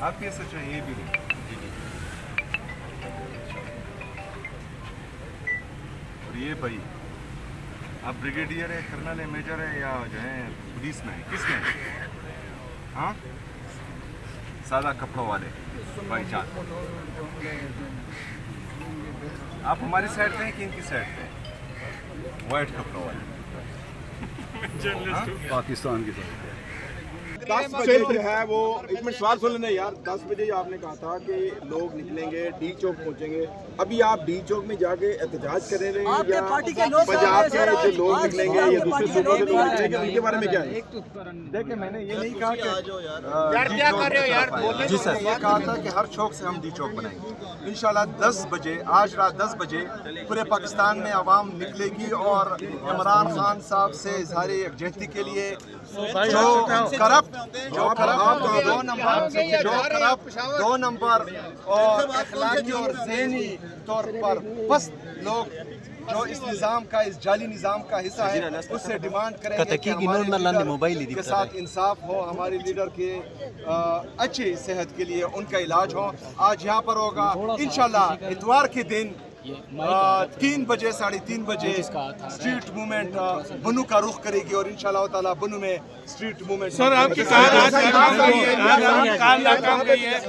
آپ کے سچ ہے یہ بھی نہیں. اور یہ بھائی آپ بریگیڈیئر ہے, کرنل ہے, میجر ہے, یا جو ہے پولیس میں ہے, کس میں ہے؟ ہاں سادہ کپڑوں والے بھائی جان, آپ ہماری سائڈ پہ ہیں کہ ان کی سائڈ پہ ہیں؟ وائٹ کپڑوں والے پاکستان کی طرف 10 بجے جو ہے وہ ایک منٹ سوال سن لینا یار. 10 بجے آپ نے کہا تھا کہ لوگ نکلیں گے, ڈی چوک پہنچیں گے. ابھی آپ ڈی چوک میں جا کے احتجاج کریں گے یا پنجاب کے جو لوگ نکلیں گے یا دوسرے صوبوں کے لوگ نکلیں گے, ان کے بارے میں کیا ہے؟ دیکھیں میں نے یہ نہیں کہا کہ کیا کر رہے ہو یار, جی سر یہ کہا تھا کہ ہر چوک سے ہم ڈی چوک بنائیں گے انشاءاللہ 10 بجے. آج رات 10 بجے پورے پاکستان میں عوام نکلے گی اور عمران خان صاحب سے اظہار یکجہتی کے لیے جو کرپٹ دو نمبر اور اخلاقی اور ذہنی طور پر پست لوگ جو اس نظام کا, اس جعلی نظام کا حصہ ہے, اس سے ڈیمانڈ کریں گے کہ ہمارے لیڈر کے ساتھ انصاف ہو, ہمارے لیڈر کے اچھی صحت کے لیے ان کا علاج ہو. آج یہاں پر ہوگا انشاءاللہ اتوار کے دن 3 بجے 3:30 بجے اسٹریٹ موومنٹ بنو کا رخ کرے گی اور انشاءاللہ تعالیٰ بنو میں اسٹریٹ موومنٹ. سر آپ کی کال ناکام گئی ہے.